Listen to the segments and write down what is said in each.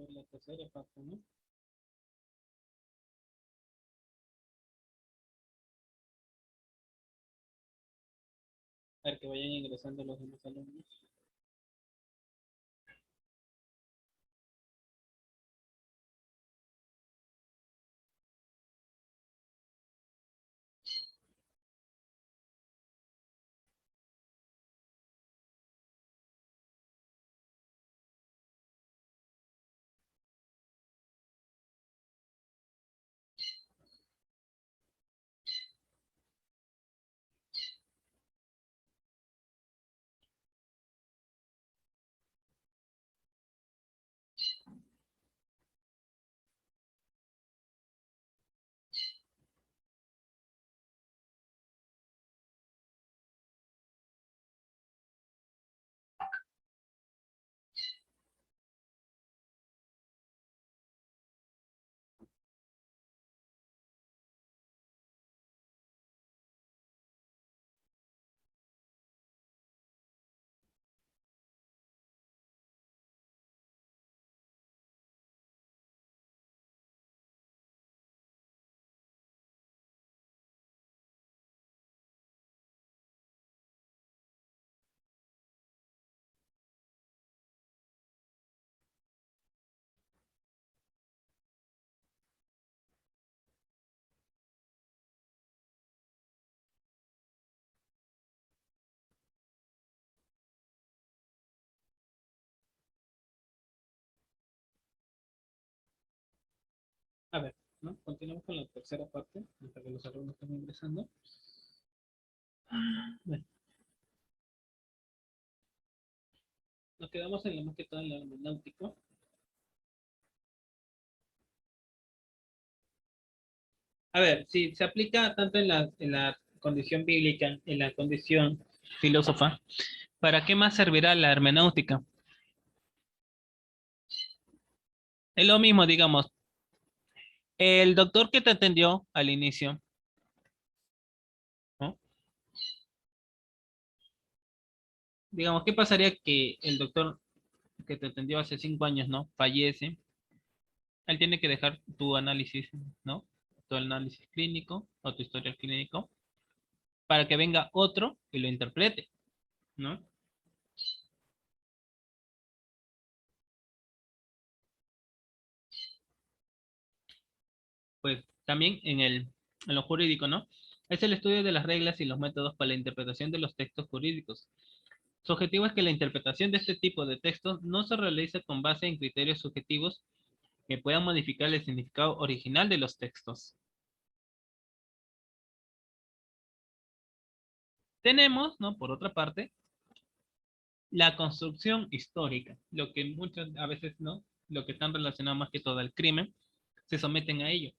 ver la tercera parte, ¿no? A ver que vayan ingresando los demás alumnos. A ver, ¿no? Continuamos con la tercera parte, hasta que los alumnos estén ingresando. Bueno, nos quedamos en la más que todo en la hermenéutica. A ver, si se aplica tanto en la condición bíblica, en la condición filósofa, ¿para qué más servirá la hermenéutica? Es lo mismo, digamos, el doctor que te atendió al inicio, ¿no? Digamos, ¿qué pasaría que el doctor que te atendió hace 5 años, ¿no? Fallece. Él tiene que dejar tu análisis, ¿no? Tu análisis clínico o tu historial clínico para que venga otro y lo interprete, ¿no? Pues también en lo jurídico, ¿no? Es el estudio de las reglas y los métodos para la interpretación de los textos jurídicos. Su objetivo es que la interpretación de este tipo de textos no se realice con base en criterios subjetivos que puedan modificar el significado original de los textos. Tenemos, ¿no? Por otra parte, la construcción histórica, lo que muchas a veces, ¿no? Lo que están relacionados más que todo al crimen, se someten a ello,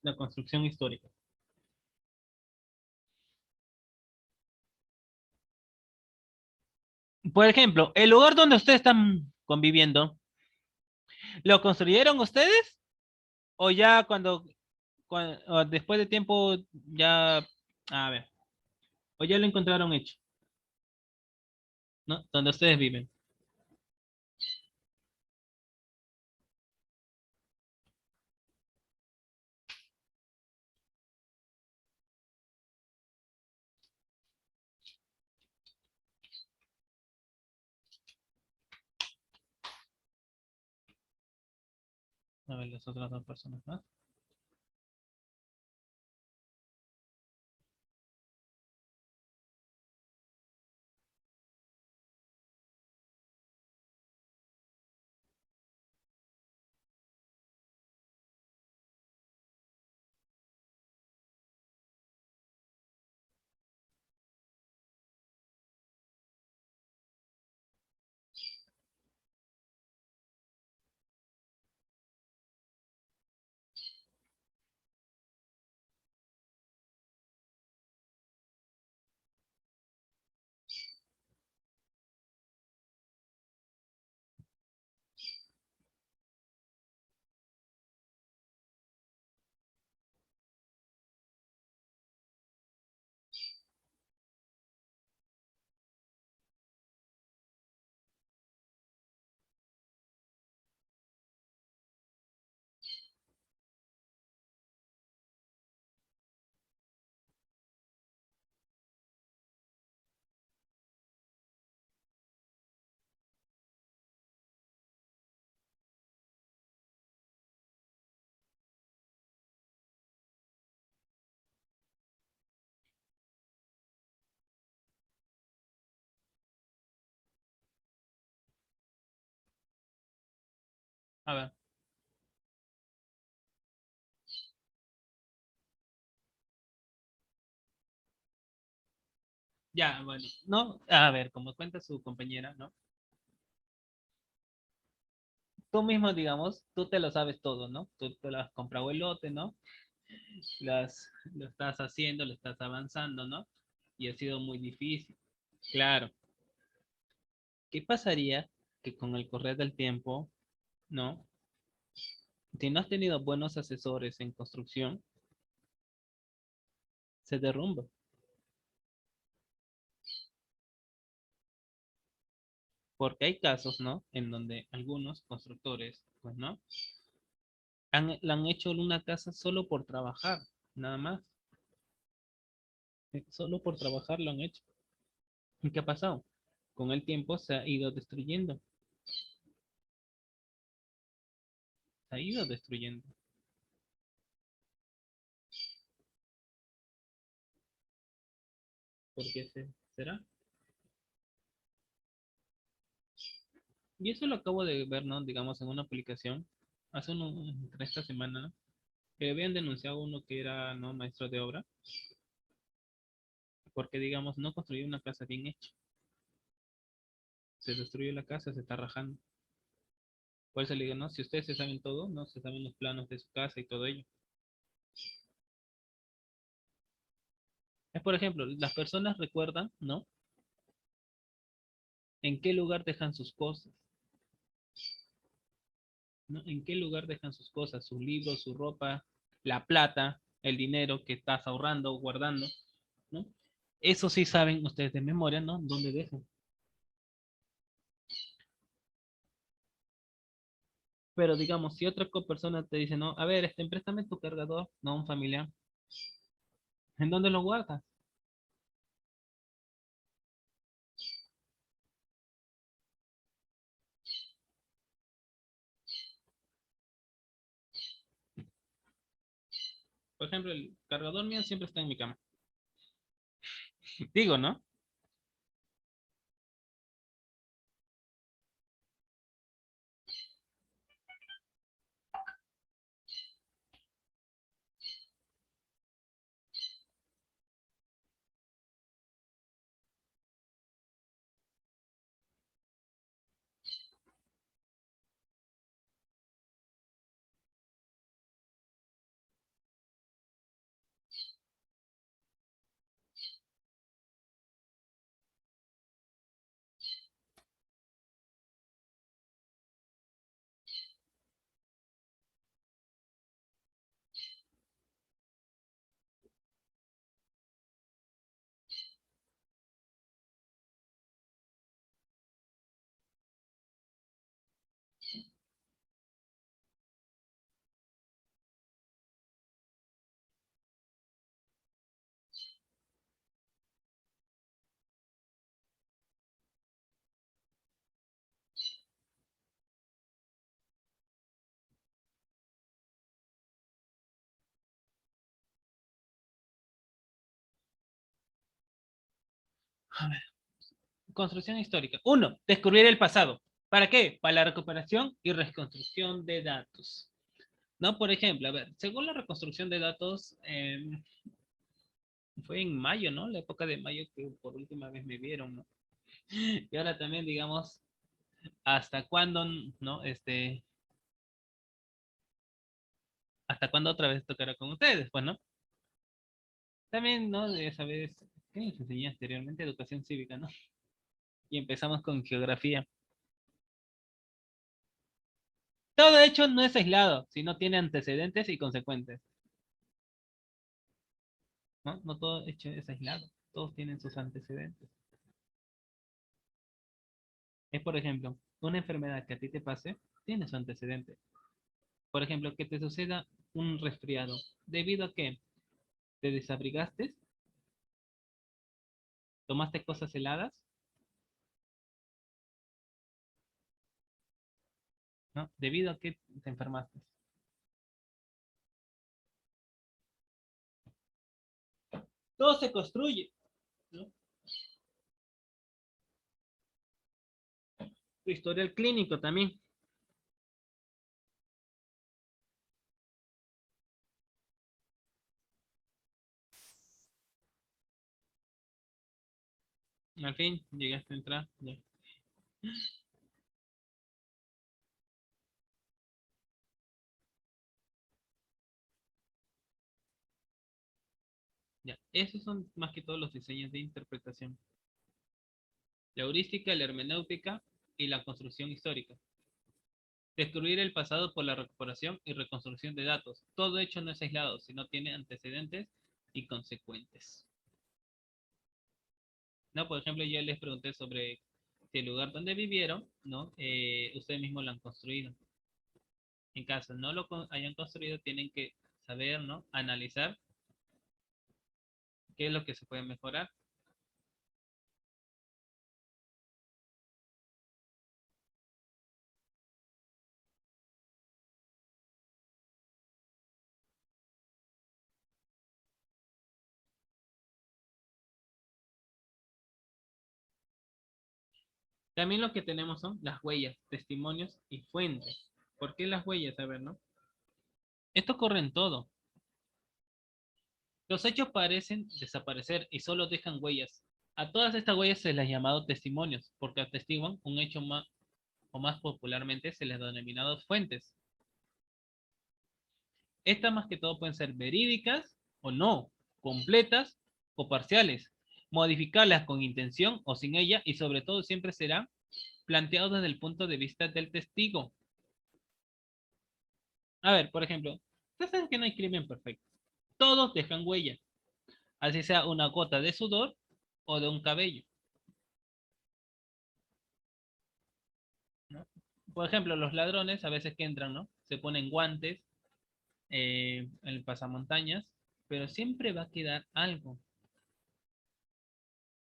la construcción histórica. Por ejemplo, el lugar donde ustedes están conviviendo, ¿lo construyeron ustedes? ¿O ya o después de tiempo, ya, a ver, o ya lo encontraron hecho, ¿no? Donde ustedes viven. A ver, las otras dos personas más. A ver. Ya, bueno. No, a ver, como cuenta su compañera, ¿no? Tú mismo, digamos, tú te lo sabes todo, ¿no? Tú te lo has comprado el lote, ¿no? Lo estás haciendo, lo estás avanzando, ¿no? Y ha sido muy difícil. Claro. ¿Qué pasaría que con el correr del tiempo, ¿no? Si no has tenido buenos asesores en construcción, se derrumba. Porque hay casos, ¿no? En donde algunos constructores, pues, ¿no? La han hecho una casa solo por trabajar, nada más. Solo por trabajar lo han hecho. ¿Y qué ha pasado? Con el tiempo se ha ido destruyendo. Se ha ido destruyendo. ¿Por qué será? Y eso lo acabo de ver, ¿no? Digamos, en una publicación, entre esta semana, ¿no? Que habían denunciado uno que era, ¿no? Maestro de obra, porque, digamos, no construyó una casa bien hecha. Se destruyó la casa, se está rajando. Por eso le digo, ¿no? Si ustedes se saben todo, ¿no? Se saben los planos de su casa y todo ello. Es, por ejemplo, las personas recuerdan, ¿no? En qué lugar dejan sus cosas, ¿no? En qué lugar dejan sus cosas, sus libros, su ropa, la plata, el dinero que estás ahorrando o guardando, ¿no? Eso sí saben ustedes de memoria, ¿no? ¿Dónde dejan? Pero digamos, si otra persona te dice, no, a ver, préstame tu cargador, no, un familiar, ¿en dónde lo guardas? Por ejemplo, el cargador mío siempre está en mi cama. Digo, ¿no? A ver, construcción histórica. Uno, descubrir el pasado. ¿Para qué? Para la recuperación y reconstrucción de datos. ¿No? Por ejemplo, a ver, según la reconstrucción de datos, fue en mayo, ¿no? La época de mayo que por última vez me vieron, ¿no? Y ahora también, digamos, ¿hasta cuándo, no? ¿Hasta cuándo otra vez tocará con ustedes? Pues, ¿no? También, ¿no? De esa vez, ¿qué les enseñé anteriormente? Educación cívica, ¿no? Y empezamos con geografía. Todo hecho no es aislado, sino tiene antecedentes y consecuencias, ¿no? No todo hecho es aislado, todos tienen sus antecedentes. Es, por ejemplo, una enfermedad que a ti te pase, tiene su antecedente. Por ejemplo, que te suceda un resfriado, debido a que te desabrigaste, tomaste cosas heladas, ¿no? Debido a que te enfermaste. Todo se construye, ¿no? Tu historial clínico también. Al fin llegaste a entrar. Ya. Ya. Esos son más que todos los diseños de interpretación. La heurística, la hermenéutica y la construcción histórica. Descubrir el pasado por la recuperación y reconstrucción de datos. Todo hecho no es aislado, sino tiene antecedentes y consecuentes. ¿No? Por ejemplo, yo les pregunté sobre si el lugar donde vivieron, ¿no? Ustedes mismos lo han construido. En caso no lo hayan construido, tienen que saber, ¿no? Analizar qué es lo que se puede mejorar. También lo que tenemos son las huellas, testimonios y fuentes. ¿Por qué las huellas? A ver, ¿no? Esto ocurre en todo. Los hechos parecen desaparecer y solo dejan huellas. A todas estas huellas se les ha llamado testimonios, porque atestiguan un hecho más, o más popularmente se les ha denominado fuentes. Estas más que todo pueden ser verídicas o no, completas o parciales, modificarlas con intención o sin ella y sobre todo siempre serán planteados desde el punto de vista del testigo. A ver, por ejemplo, ustedes saben que no hay crimen perfecto. Todos dejan huella, así sea una gota de sudor o de un cabello, ¿no? Por ejemplo, los ladrones a veces que entran, ¿no? Se ponen guantes en el pasamontañas, pero siempre va a quedar algo.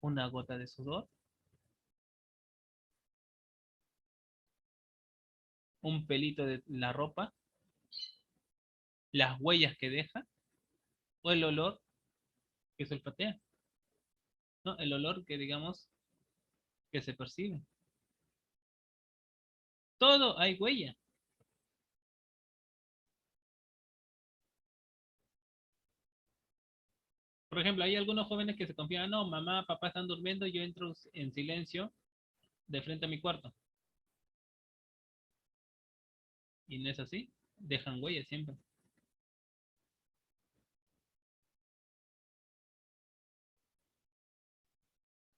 Una gota de sudor, un pelito de la ropa, las huellas que deja o el olor que se olfatea, ¿no? El olor que digamos que se percibe. Todo hay huella. Por ejemplo, hay algunos jóvenes que se confían, no, mamá, papá están durmiendo, yo entro en silencio de frente a mi cuarto. Y no es así, dejan huellas siempre.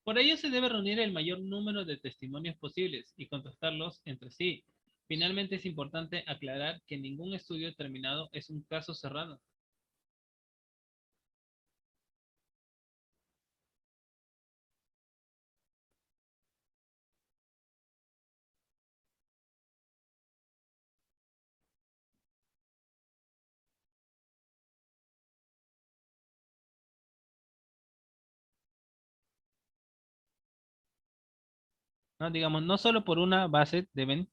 Por ello se debe reunir el mayor número de testimonios posibles y contrastarlos entre sí. Finalmente es importante aclarar que ningún estudio determinado es un caso cerrado. ¿No? Digamos, no solo por una base deben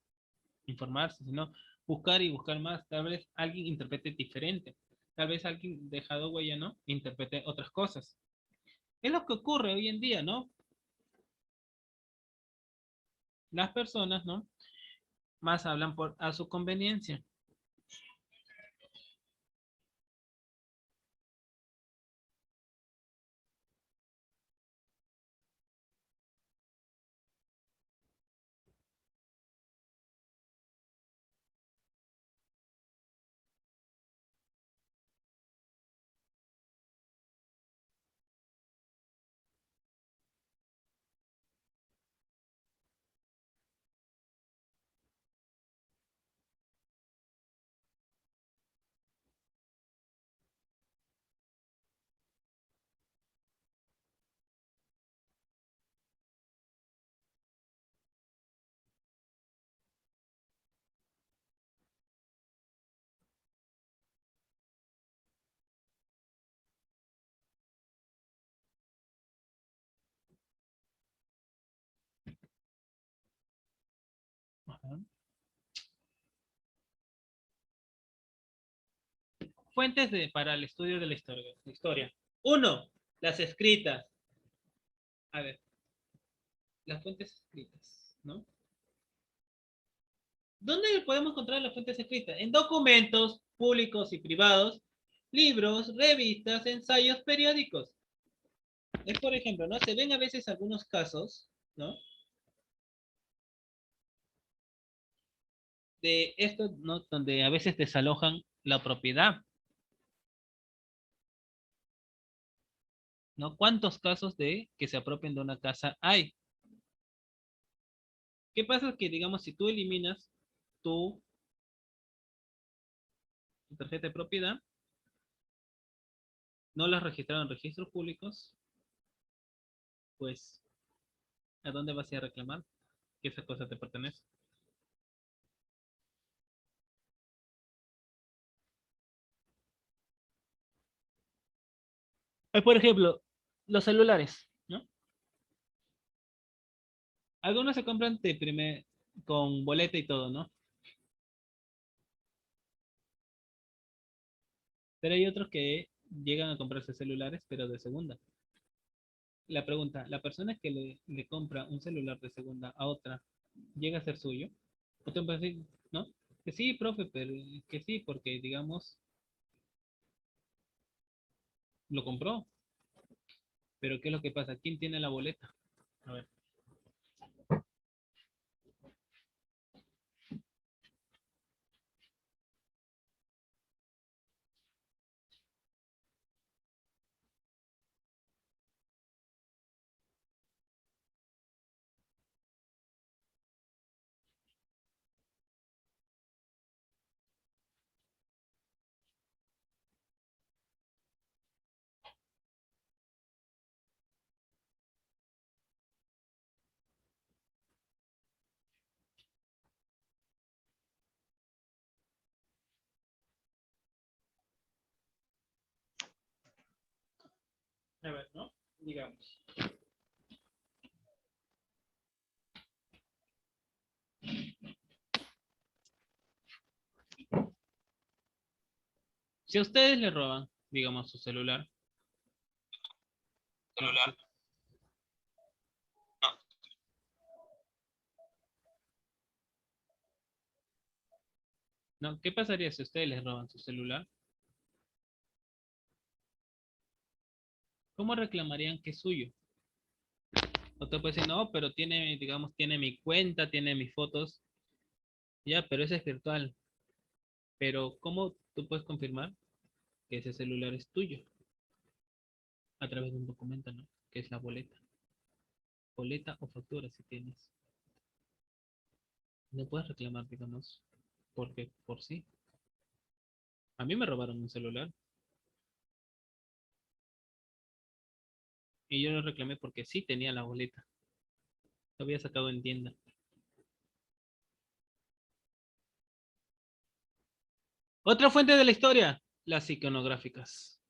informarse, sino buscar y buscar más. Tal vez alguien interprete diferente. Tal vez alguien dejado huella, ¿no? Interprete otras cosas. Es lo que ocurre hoy en día, ¿no? Las personas, ¿no? Más hablan por a su conveniencia. Ajá. Fuentes para el estudio de la historia. Uno, las escritas. A ver, las fuentes escritas, ¿no? ¿Dónde podemos encontrar las fuentes escritas? En documentos públicos y privados, libros, revistas, ensayos, periódicos. Es por ejemplo, ¿no? Se ven a veces algunos casos, ¿no? De esto, ¿no? Donde a veces desalojan la propiedad, ¿no? ¿Cuántos casos de que se apropien de una casa hay? ¿Qué pasa? Que, digamos, si tú eliminas tu, tu tarjeta de propiedad, no la has registrado en registros públicos, pues, ¿a dónde vas a ir a reclamar que esa cosa te pertenece? Por ejemplo, los celulares, ¿no? Algunos se compran con boleta y todo, ¿no? Pero hay otros que llegan a comprarse celulares, pero de segunda. La pregunta, ¿la persona que le compra un celular de segunda a otra llega a ser suyo? O te puede decir, ¿no? Que sí, profe, pero que sí, porque digamos, lo compró. Pero ¿qué es lo que pasa? ¿Quién tiene la boleta? A ver. A ver, ¿no? Digamos. Si a ustedes le roban, digamos, su celular, ¿no? Celular. No. ¿No? ¿Qué pasaría si a ustedes les roban su celular? ¿Cómo reclamarían que es suyo? Usted puede decir, no, pero tiene, digamos, tiene mi cuenta, tiene mis fotos. Ya, pero ese es virtual. Pero ¿cómo tú puedes confirmar que ese celular es tuyo? A través de un documento, ¿no? Que es la boleta. Boleta o factura si tienes. No puedes reclamar, digamos, porque por sí. A mí me robaron un celular y yo lo reclamé porque sí tenía la boleta. Lo había sacado en tienda. Otra fuente de la historia, las iconográficas.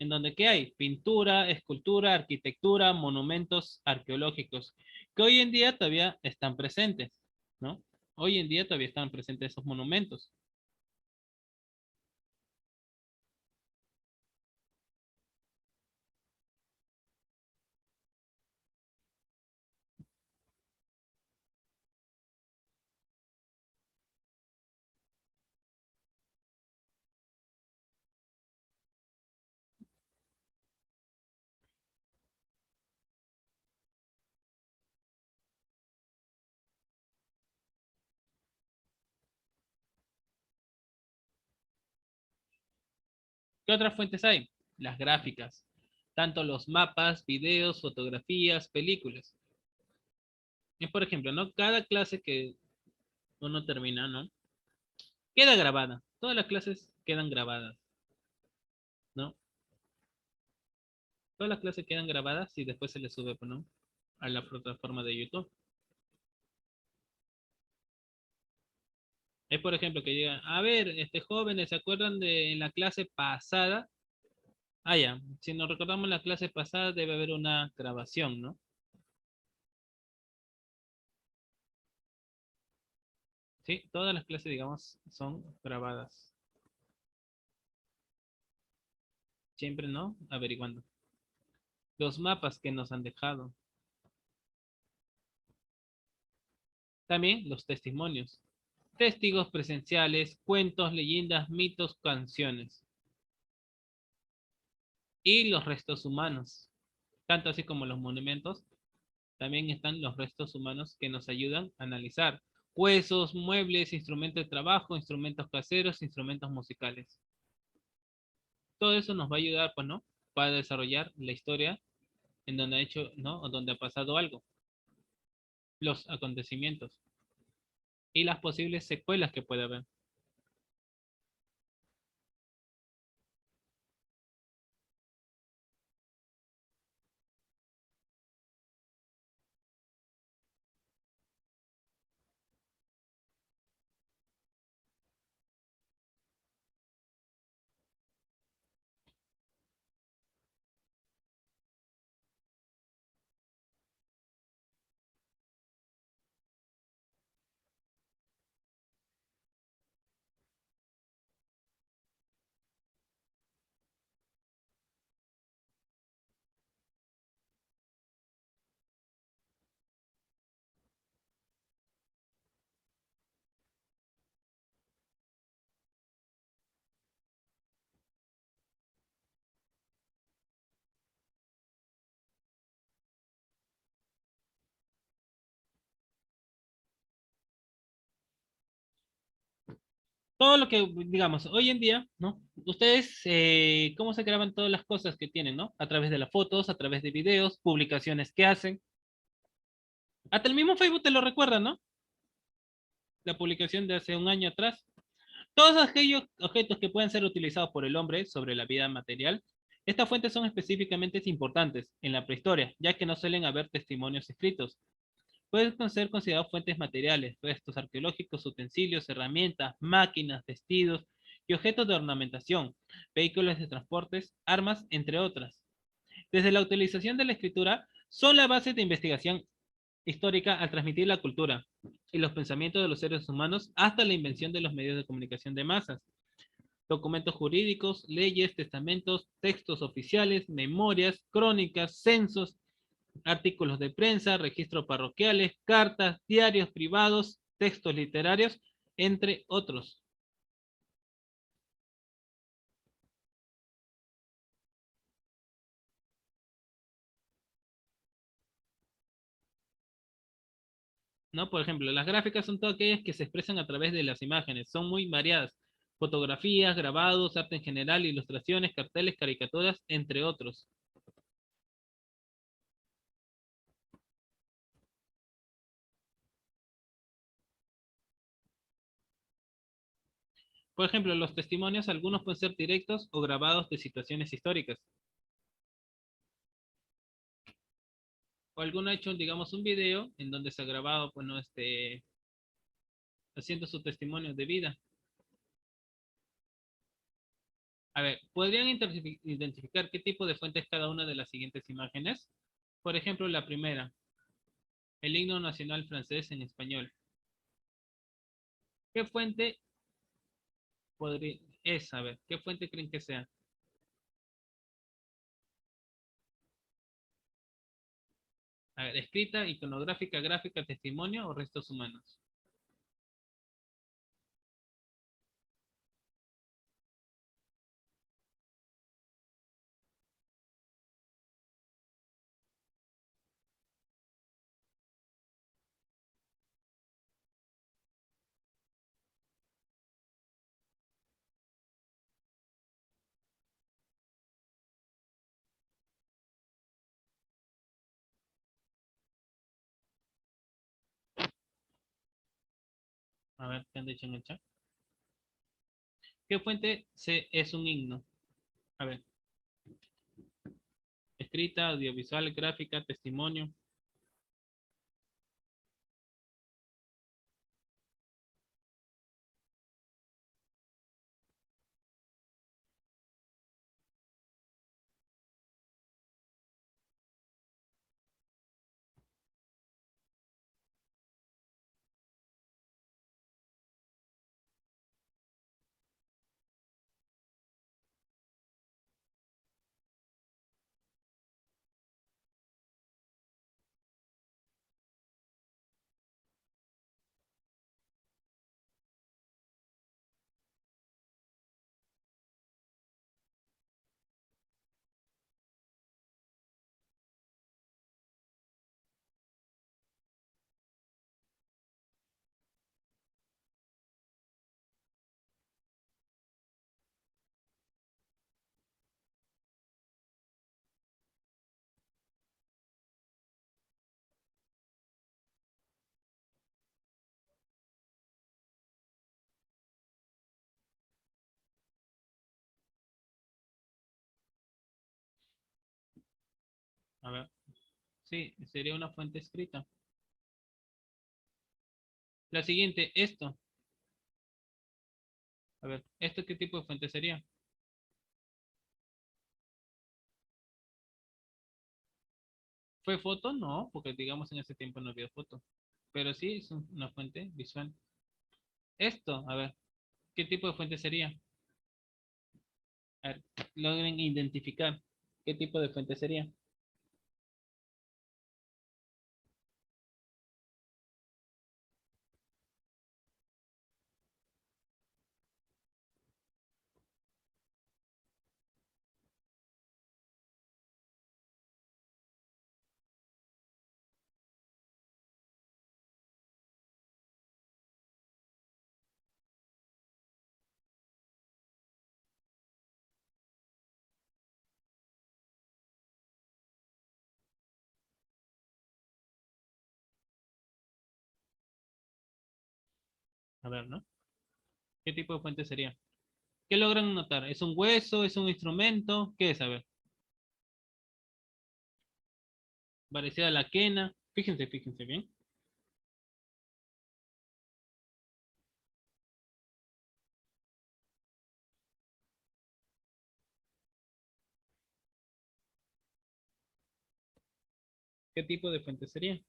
En donde ¿qué hay? Pintura, escultura, arquitectura, monumentos arqueológicos, que hoy en día todavía están presentes, ¿no? Hoy en día todavía están presentes esos monumentos. ¿Qué otras fuentes hay? Las gráficas, tanto los mapas, videos, fotografías, películas. Es por ejemplo, ¿no? Cada clase que uno termina, ¿no? Queda grabada. Todas las clases quedan grabadas, ¿no? Todas las clases quedan grabadas y después se les sube, pues, ¿no? A la plataforma de YouTube. Es por ejemplo que llegan, a ver, jóvenes, ¿se acuerdan de en la clase pasada? Ah, ya, si nos recordamos la clase pasada debe haber una grabación, ¿no? Sí, todas las clases, digamos, son grabadas. Siempre, ¿no? Averiguando. Los mapas que nos han dejado. También los testimonios. Testigos presenciales, cuentos, leyendas, mitos, canciones. y los restos humanos. Tanto así como los monumentos, también están los restos humanos que nos ayudan a analizar huesos, muebles, instrumentos de trabajo, instrumentos caseros, instrumentos musicales. Todo eso nos va a ayudar, pues, ¿no? Para desarrollar la historia en donde ha hecho, ¿no? O donde ha pasado algo, los acontecimientos y las posibles secuelas que puede haber. Todo lo que, digamos, hoy en día, ¿no? Ustedes, ¿cómo se graban todas las cosas que tienen, ¿no? A través de las fotos, a través de videos, publicaciones que hacen. Hasta el mismo Facebook te lo recuerda, ¿no? La publicación de hace un año atrás. Todos aquellos objetos que pueden ser utilizados por el hombre sobre la vida material, estas fuentes son específicamente importantes en la prehistoria, ya que no suelen haber testimonios escritos. Pueden ser considerados fuentes materiales, restos arqueológicos, utensilios, herramientas, máquinas, vestidos y objetos de ornamentación, vehículos de transportes, armas, entre otras. Desde la utilización de la escritura, son la base de investigación histórica al transmitir la cultura y los pensamientos de los seres humanos hasta la invención de los medios de comunicación de masas. Documentos jurídicos, leyes, testamentos, textos oficiales, memorias, crónicas, censos, artículos de prensa, registros parroquiales, cartas, diarios privados, textos literarios, entre otros. ¿No? Por ejemplo, las gráficas son todas aquellas que se expresan a través de las imágenes, son muy variadas. Fotografías, grabados, arte en general, ilustraciones, carteles, caricaturas, entre otros. Por ejemplo, los testimonios, algunos pueden ser directos o grabados de situaciones históricas. O alguno ha hecho, digamos, un video en donde se ha grabado, bueno, haciendo su testimonio de vida. A ver, ¿podrían identificar qué tipo de fuente es cada una de las siguientes imágenes? Por ejemplo, la primera, el himno nacional francés en español. ¿Qué fuente es? A ver, ¿qué fuente creen que sea? A ver, escrita, iconográfica, gráfica, testimonio o restos humanos. A ver, ¿qué han dicho en el chat? ¿Qué fuente es un himno? A ver, escrita, audiovisual, gráfica, testimonio. A ver, sí, sería una fuente escrita. La siguiente, esto. A ver, ¿esto qué tipo de fuente sería? ¿Fue foto? No, porque digamos en ese tiempo no había foto. Pero sí es una fuente visual. Esto, a ver, ¿qué tipo de fuente sería? A ver, logren identificar qué tipo de fuente sería. A ver, ¿no? ¿Qué tipo de fuente sería? ¿Qué logran notar? ¿Es un hueso? ¿Es un instrumento? ¿Qué es? A ver, parecida a la quena. Fíjense, fíjense bien. ¿Qué tipo de fuente sería?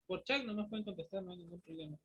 Por chat no nos pueden contestar, no hay ningún problema.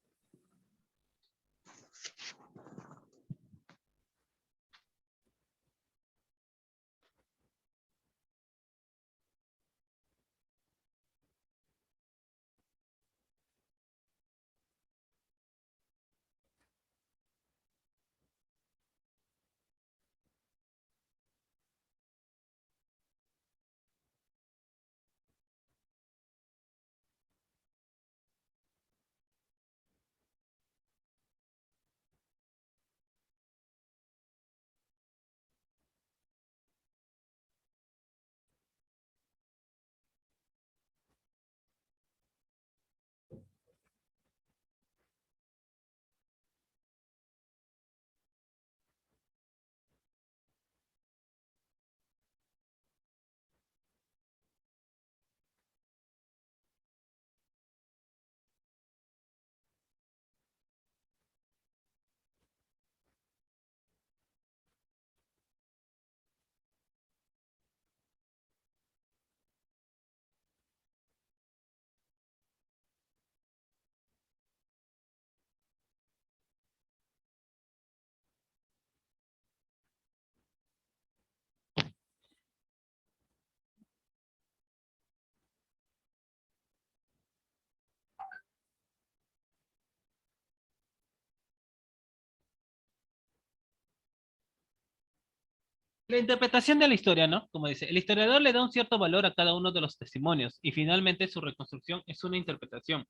La interpretación de la historia, ¿no? Como dice, el historiador le da un cierto valor a cada uno de los testimonios y finalmente su reconstrucción es una interpretación.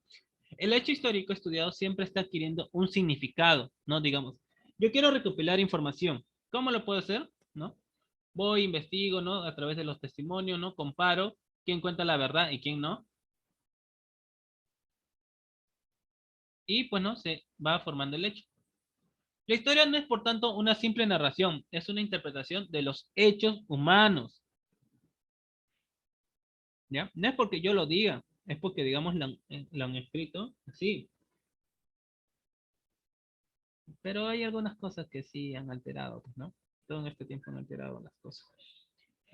El hecho histórico estudiado siempre está adquiriendo un significado, ¿no? Digamos, yo quiero recopilar información. ¿Cómo lo puedo hacer? ¿No? Voy, investigo, ¿no? A través de los testimonios, ¿no? Comparo quién cuenta la verdad y quién no. Y pues, ¿no? Se va formando el hecho. La historia no es, por tanto, una simple narración, es una interpretación de los hechos humanos, ¿ya? No es porque yo lo diga, es porque, digamos, lo han escrito así. Pero hay algunas cosas que sí han alterado, pues, ¿no? Todo en este tiempo han alterado las cosas.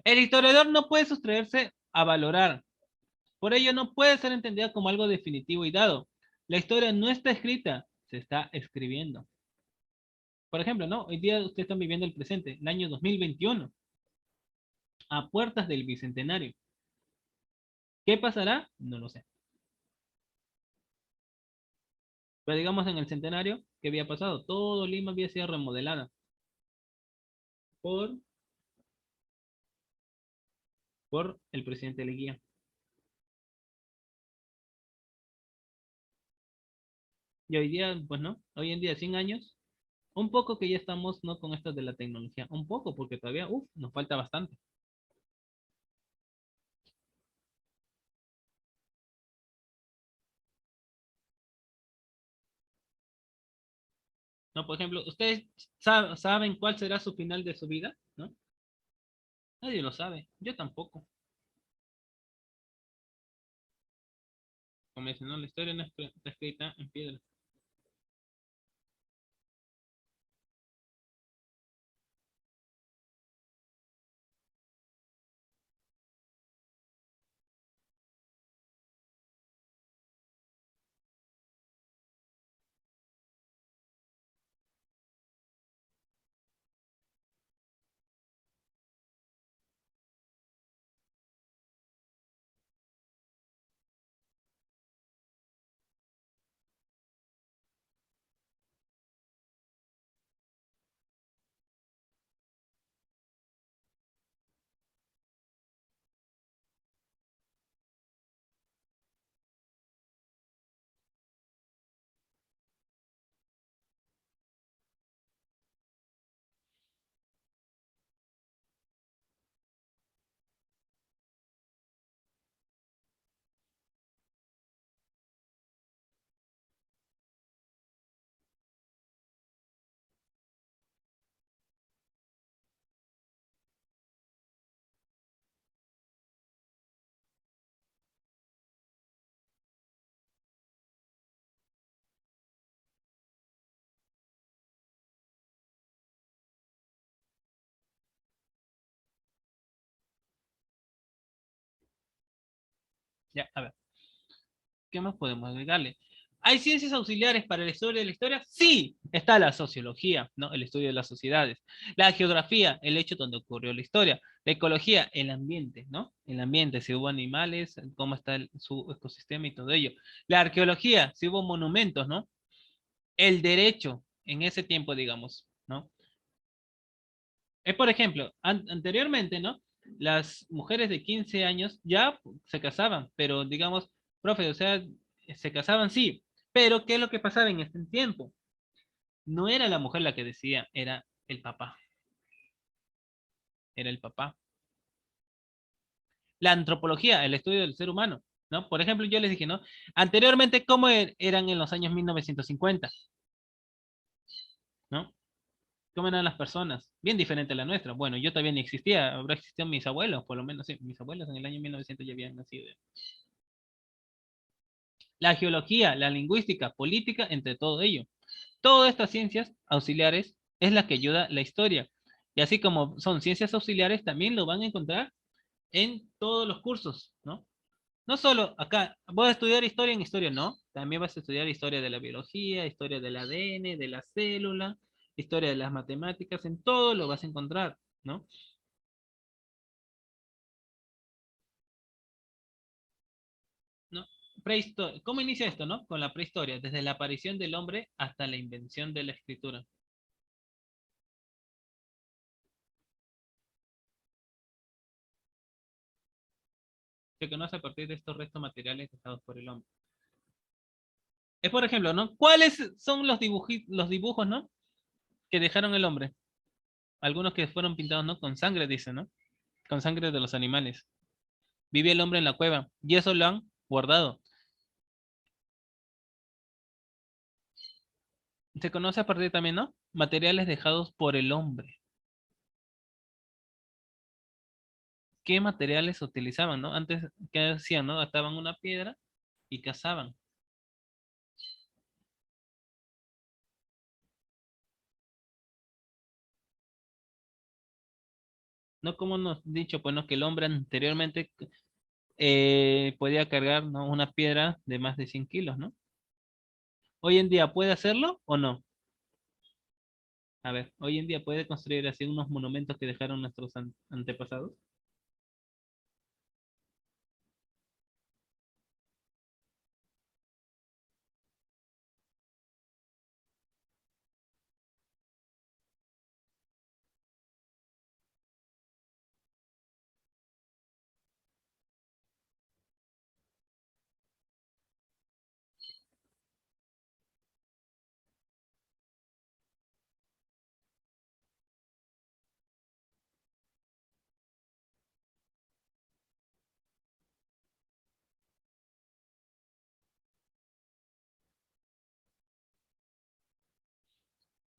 El historiador no puede sustraerse a valorar, por ello no puede ser entendida como algo definitivo y dado. La historia no está escrita, se está escribiendo. Por ejemplo, ¿no? Hoy día ustedes están viviendo el presente, el año 2021, a puertas del bicentenario. ¿Qué pasará? No lo sé. Pero digamos en el centenario, ¿qué había pasado? Todo Lima había sido remodelada por, por el presidente Leguía. Y hoy día, pues no, hoy en día, 100 años, Un poco que ya estamos, ¿no? Con esto de la tecnología. Un poco, porque todavía, nos falta bastante. ¿No? Por ejemplo, ¿ustedes saben cuál será su final de su vida? ¿No? Nadie lo sabe. Yo tampoco. Como dicen, ¿no? La historia no está escrita en piedra. Ya, a ver. ¿Qué más podemos agregarle? ¿Hay ciencias auxiliares para la historia de la historia? Sí, está la sociología, ¿no? El estudio de las sociedades. La geografía, el hecho donde ocurrió la historia. La ecología, el ambiente, ¿no? El ambiente, si hubo animales, cómo está su ecosistema y todo ello. La arqueología, si hubo monumentos, ¿no? El derecho, en ese tiempo, digamos, ¿no? Es, por ejemplo, anteriormente, ¿no? Las mujeres de 15 años ya se casaban, pero digamos, profe, o sea, se casaban sí, pero ¿qué es lo que pasaba en este tiempo? No era la mujer la que decía, era el papá. La antropología, el estudio del ser humano, ¿no? Por ejemplo, yo les dije, ¿no? Anteriormente, ¿cómo eran en los años 1950? ¿No? ¿Cómo eran las personas? Bien diferente a la nuestra. Bueno, yo todavía ni existía, habrá existido mis abuelos, por lo menos sí, mis abuelos en el año 1900 ya habían nacido. La geología, la lingüística, política, entre todo ello. Todas estas ciencias auxiliares es la que ayuda la historia. Y así como son ciencias auxiliares, también lo van a encontrar en todos los cursos, ¿no? No solo acá, voy a estudiar historia en historia, no. También vas a estudiar historia de la biología, historia del ADN, de la célula, historia de las matemáticas, en todo lo vas a encontrar, ¿no? ¿No? ¿Cómo inicia esto, no? Con la prehistoria, desde la aparición del hombre hasta la invención de la escritura. Se conoce a partir de estos restos materiales dejados por el hombre. Es por ejemplo, ¿no? ¿Cuáles son los dibujos, ¿no? Que dejaron el hombre? Algunos que fueron pintados, ¿no? Con sangre, dice, ¿no? Con sangre de los animales. Vive el hombre en la cueva y eso lo han guardado. Se conoce a partir también, ¿no? Materiales dejados por el hombre. ¿Qué materiales utilizaban, no? Antes, ¿qué hacían, no? Ataban una piedra y cazaban. No como nos han dicho, pues, ¿no? Que el hombre anteriormente podía cargar, ¿no? Una piedra de más de 100 kilos, ¿no? Hoy en día, ¿puede hacerlo o no? A ver, hoy en día puede construir así unos monumentos que dejaron nuestros antepasados.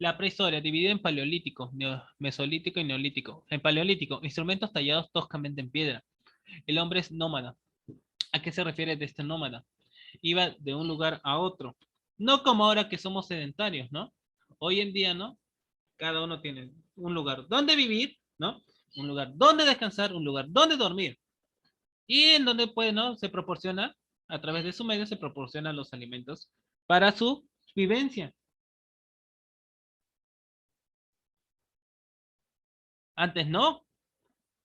La prehistoria, dividida en paleolítico, mesolítico y neolítico. En paleolítico, instrumentos tallados toscamente en piedra. El hombre es nómada. ¿A qué se refiere de este nómada? Iba de un lugar a otro. No como ahora que somos sedentarios, ¿no? Hoy en día, ¿no? Cada uno tiene un lugar donde vivir, ¿no? Un lugar donde descansar, un lugar donde dormir. Y en donde, pues, ¿no? Se proporciona, a través de su medio, se proporcionan los alimentos para su vivencia. Antes no.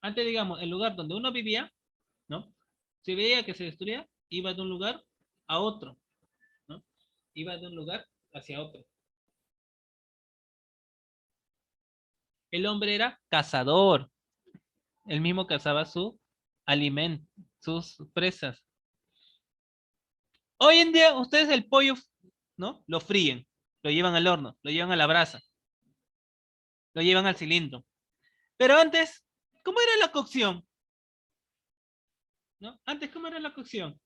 Antes, digamos, el lugar donde uno vivía, ¿no? Se veía que se destruía, iba de un lugar a otro, ¿no? Iba de un lugar hacia otro. El hombre era cazador. Él mismo cazaba su alimento, sus presas. Hoy en día, ustedes el pollo, ¿no? Lo fríen, lo llevan al horno, lo llevan a la brasa, lo llevan al cilindro. Pero antes, ¿cómo era la cocción? ¿No? Antes, ¿cómo era la cocción?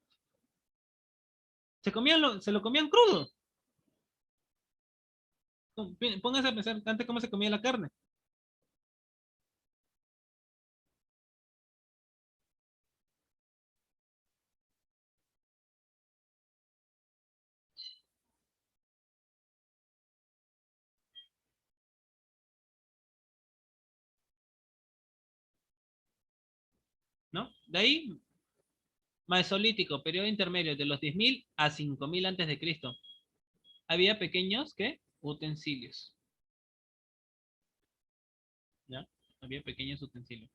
Se lo comían crudo. Pónganse a pensar antes cómo se comía la carne, ¿no? De ahí, Mesolítico, periodo intermedio de los 10.000 a 5.000 antes de Cristo. Había pequeños, ¿qué? Utensilios, ¿ya? Había pequeños utensilios.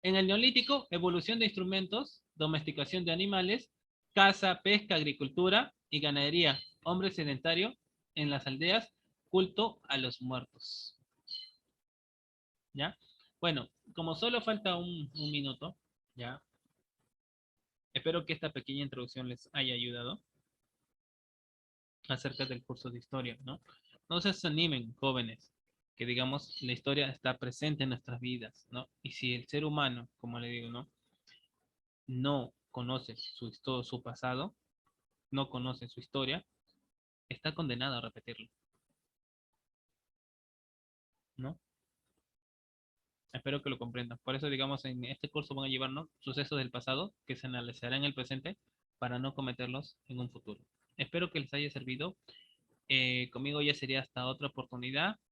En el Neolítico, evolución de instrumentos, domesticación de animales, caza, pesca, agricultura y ganadería. Hombre sedentario en las aldeas, culto a los muertos. ¿Ya? Bueno, como solo falta un minuto, ¿ya? Espero que esta pequeña introducción les haya ayudado acerca del curso de historia, ¿no? No se animen, jóvenes, que digamos, la historia está presente en nuestras vidas, ¿no? Y si el ser humano, como le digo, ¿no? No conoce todo su pasado, no conoce su historia, está condenado a repetirlo, ¿no? Espero que lo comprendan. Por eso, digamos, en este curso van a llevarnos sucesos del pasado que se analizarán en el presente para no cometerlos en un futuro. Espero que les haya servido. Conmigo ya sería hasta otra oportunidad.